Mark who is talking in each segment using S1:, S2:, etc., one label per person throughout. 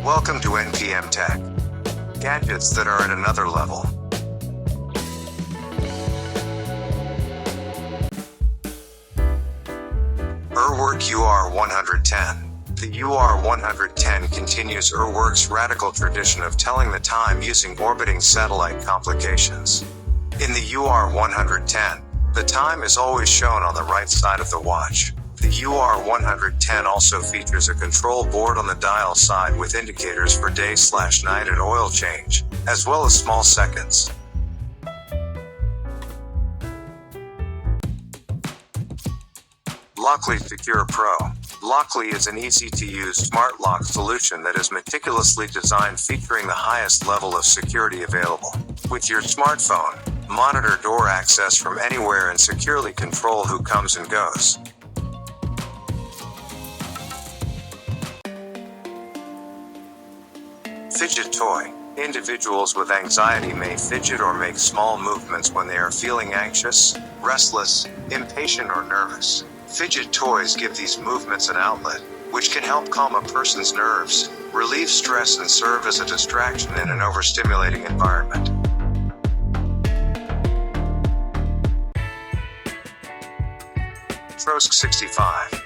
S1: Welcome to NPM Tech. Gadgets that are at another level. Urwerk UR110. The UR110 continues Urwerk's radical tradition of telling the time using orbiting satellite complications. In the UR110, the time is always shown on the right side of the watch. The UR110 also features a control board on the dial side with indicators for day/night and oil change, as well as small seconds. Lockly Secure Pro. Lockly is an easy-to-use smart lock solution that is meticulously designed, featuring the highest level of security available. With your smartphone, monitor door access from anywhere and securely control who comes and goes. Fidget toy. Individuals with anxiety may fidget or make small movements when they are feeling anxious, restless, impatient, or nervous. Fidget toys give these movements an outlet, which can help calm a person's nerves, relieve stress, and serve as a distraction in an overstimulating environment. Trosk 65.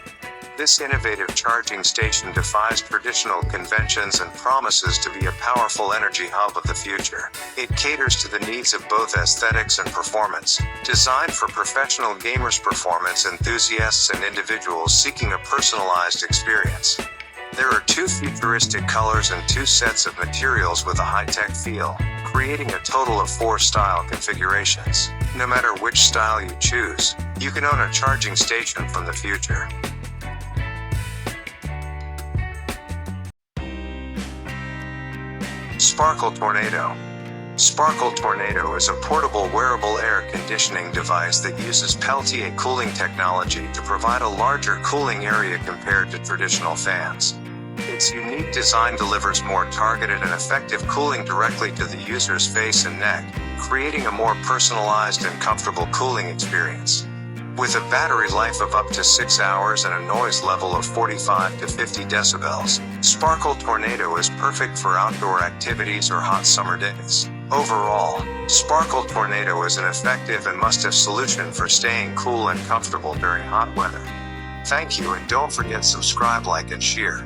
S1: This innovative charging station defies traditional conventions and promises to be a powerful energy hub of the future. It caters to the needs of both aesthetics and performance, designed for professional gamers, performance enthusiasts, and individuals seeking a personalized experience. There are 2 futuristic colors and 2 sets of materials with a high-tech feel, creating a total of 4 style configurations. No matter which style you choose, you can own a charging station from the future. Sparkle Tornado. Sparkle Tornado is a portable wearable air conditioning device that uses Peltier cooling technology to provide a larger cooling area compared to traditional fans. Its unique design delivers more targeted and effective cooling directly to the user's face and neck, creating a more personalized and comfortable cooling experience. With a battery life of up to 6 hours and a noise level of 45 to 50 decibels, Sparkle Tornado is perfect for outdoor activities or hot summer days. Overall, Sparkle Tornado is an effective and must-have solution for staying cool and comfortable during hot weather. Thank you, and don't forget subscribe, like, and share.